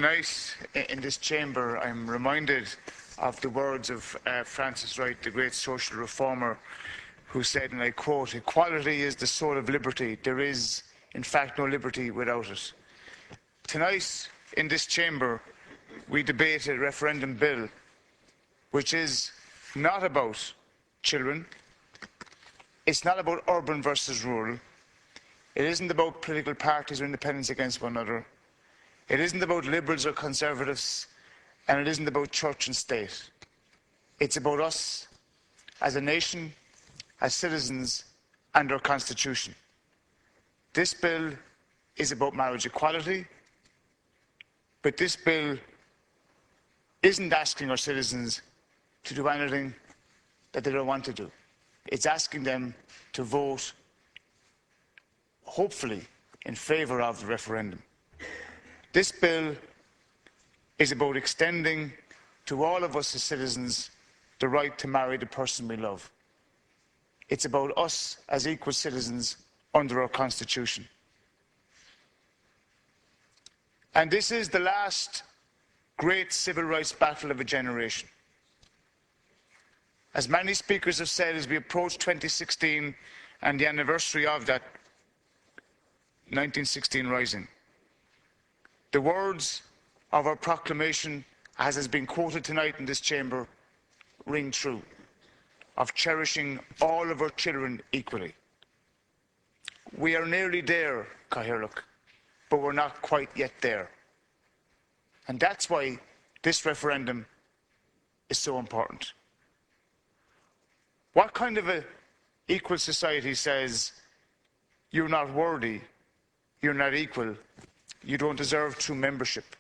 Tonight, in this chamber, I'm reminded of the words of Francis Wright, the great social reformer, who said, and I quote, "Equality is the soul of liberty. There is, in fact, no liberty without it." Tonight, in this chamber, we debate a referendum bill which is not about children. It's not about urban versus rural. It isn't about political parties or independents against one another. It isn't about liberals or conservatives, and it isn't about church and state. It's about us as a nation, as citizens, and our constitution. This bill is about marriage equality, but this bill isn't asking our citizens to do anything that they don't want to do. It's asking them to vote, hopefully, in favour of the referendum. This bill is about extending to all of us as citizens the right to marry the person we love. It's about us as equal citizens under our Constitution. And this is the last great civil rights battle of a generation. As many speakers have said, as we approach 2016 and the anniversary of that 1916 Rising, the words of our proclamation, as has been quoted tonight in this chamber, ring true, of cherishing all of our children equally. We are nearly there, Cathaoirleach, but we're not quite yet there. And that's why this referendum is so important. What kind of an equal society says you're not worthy, you're not equal, you don't deserve true membership?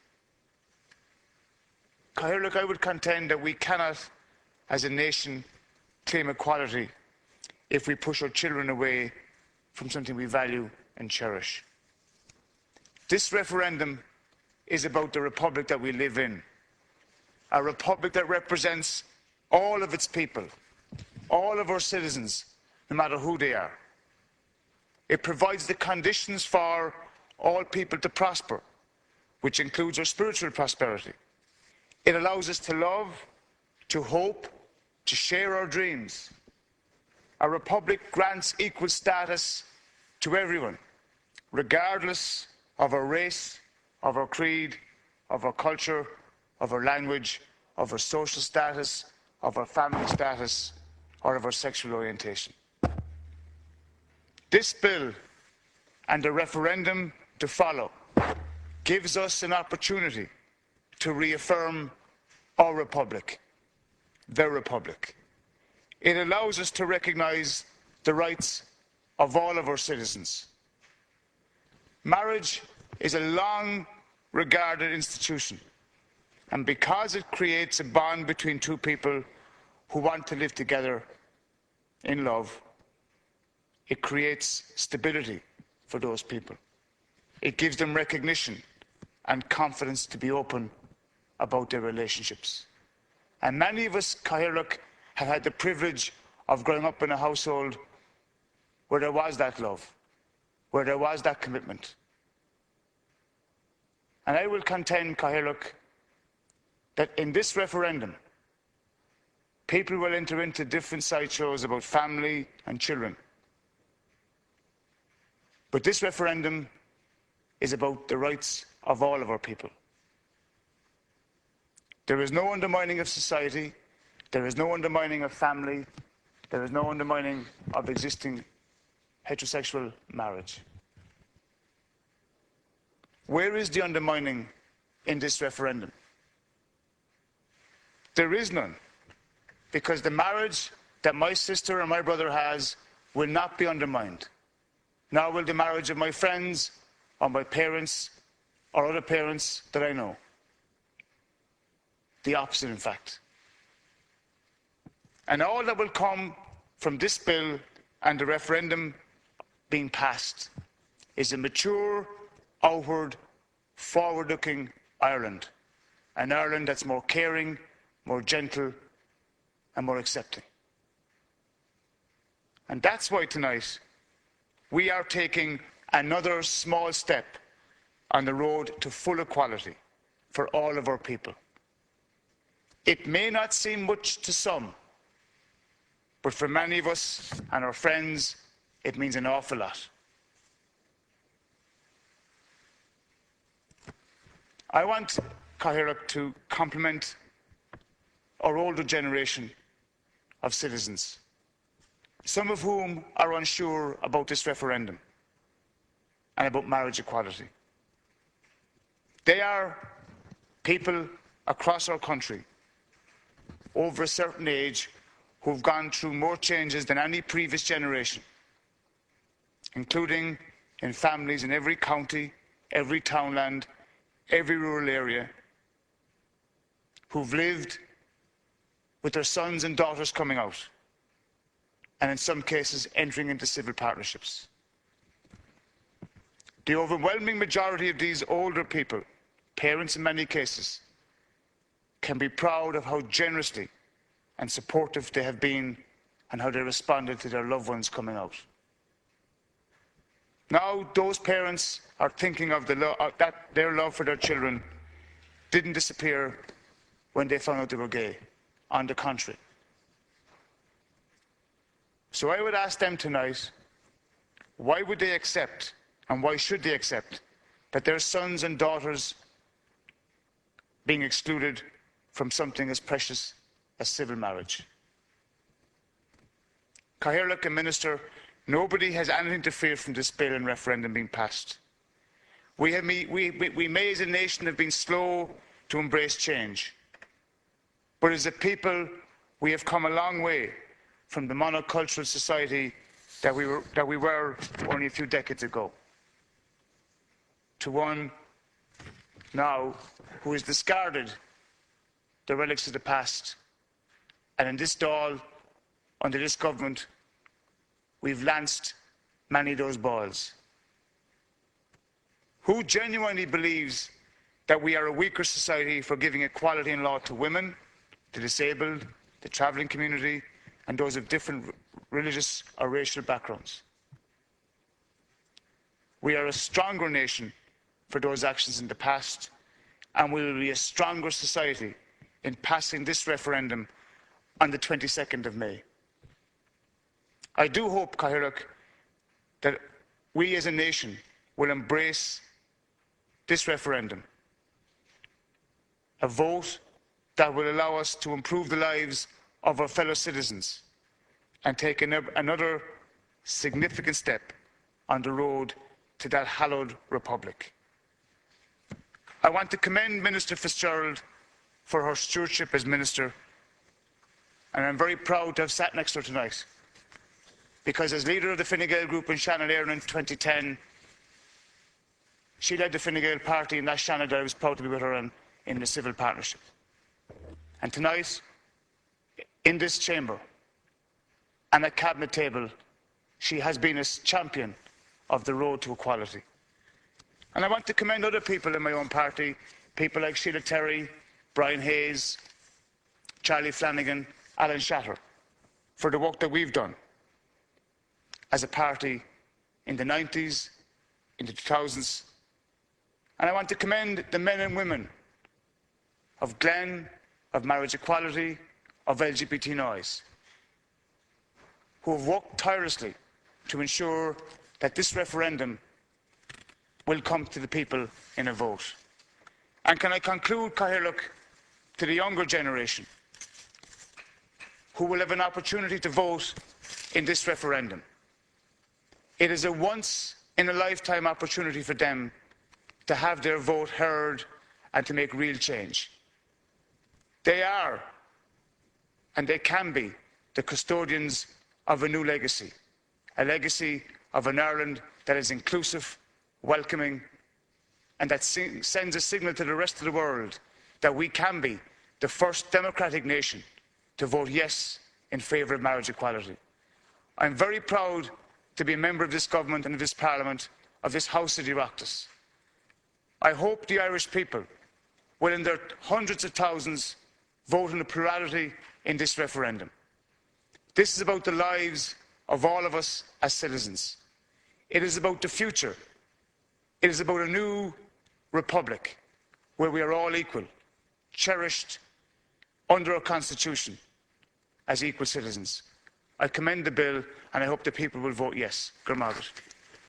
Cathaoirleach, I would contend that we cannot, as a nation, claim equality if we push our children away from something we value and cherish. This referendum is about the republic that we live in, a republic that represents all of its people, all of our citizens, no matter who they are. It provides the conditions for all people to prosper, which includes our spiritual prosperity. It allows us to love, to hope, to share our dreams. A republic grants equal status to everyone, regardless of our race, of our creed, of our culture, of our language, of our social status, of our family status, or of our sexual orientation. This bill and the referendum to follow gives us an opportunity to reaffirm our republic, the republic. It allows us to recognise the rights of all of our citizens. Marriage is a long-regarded institution, and because it creates a bond between two people who want to live together in love, it creates stability for those people. It gives them recognition and confidence to be open about their relationships. And many of us, Cathaoirleach, have had the privilege of growing up in a household where there was that love, where there was that commitment. And I will contend, Cathaoirleach, that in this referendum, people will enter into different sideshows about family and children. But this referendum is about the rights of all of our people. There is no undermining of society, there is no undermining of family, there is no undermining of existing heterosexual marriage. Where is the undermining in this referendum? There is none, because the marriage that my sister and my brother has will not be undermined, nor will the marriage of my friends or my parents or other parents that I know. The opposite, in fact. And all that will come from this bill and the referendum being passed is a mature, outward, forward-looking Ireland. An Ireland that's more caring, more gentle, and more accepting. And that's why tonight we are taking another small step on the road to full equality, for all of our people. It may not seem much to some, but for many of us and our friends, it means an awful lot. I want Cathaoirleach to compliment our older generation of citizens, some of whom are unsure about this referendum and about marriage equality. They are people across our country over a certain age who've gone through more changes than any previous generation, including in families in every county, every townland, every rural area, who've lived with their sons and daughters coming out, and in some cases entering into civil partnerships. The overwhelming majority of these older people, parents in many cases, can be proud of how generously and supportive they have been and how they responded to their loved ones coming out. Now those parents are thinking of that their love for their children didn't disappear when they found out they were gay. On the contrary. So I would ask them tonight, why would they accept, and why should they accept, that their sons and daughters being excluded from something as precious as civil marriage? Cathaoirleach and Minister, nobody has anything to fear from this bill and referendum being passed. We may as a nation have been slow to embrace change. But as a people, we have come a long way from the monocultural society that we were only a few decades ago, to one now who has discarded the relics of the past. And in this Dáil, under this government, we've lanced many of those balls. Who genuinely believes that we are a weaker society for giving equality in law to women, the disabled, the travelling community, and those of different religious or racial backgrounds? We are a stronger nation for those actions in the past, and we will be a stronger society in passing this referendum on the 22nd of May. I do hope, Cathaoirleach, that we as a nation will embrace this referendum, a vote that will allow us to improve the lives of our fellow citizens and take another significant step on the road to that hallowed republic. I want to commend Minister Fitzgerald for her stewardship as Minister, and I'm very proud to have sat next to her tonight, because as leader of the Fine Gael group in Shannon Éireann in 2010, she led the Fine Gael party in that Shannon that I was proud to be with her in the civil partnership. And tonight, in this chamber and at cabinet table, she has been a champion of the road to equality. And I want to commend other people in my own party, people like Sheila Terry, Brian Hayes, Charlie Flanagan, Alan Shatter, for the work that we've done as a party in the 90s, in the 2000s. And I want to commend the men and women of Glen, of marriage equality, of LGBT Noise, who have worked tirelessly to ensure that this referendum will come to the people in a vote. And can I conclude, Cathaoirleach, to the younger generation who will have an opportunity to vote in this referendum. It is a once-in-a-lifetime opportunity for them to have their vote heard and to make real change. They are, and they can be, the custodians of a new legacy, a legacy of an Ireland that is inclusive, welcoming, and that sends a signal to the rest of the world that we can be the first democratic nation to vote yes in favour of marriage equality. I'm very proud to be a member of this government and of this parliament, of this House of Oireachtas. I hope the Irish people will, in their hundreds of thousands, vote in a plurality in this referendum. This is about the lives of all of us as citizens. It is about the future. It is about a new republic where we are all equal, cherished under our constitution as equal citizens. I commend the bill and I hope the people will vote yes. Gur Malgat.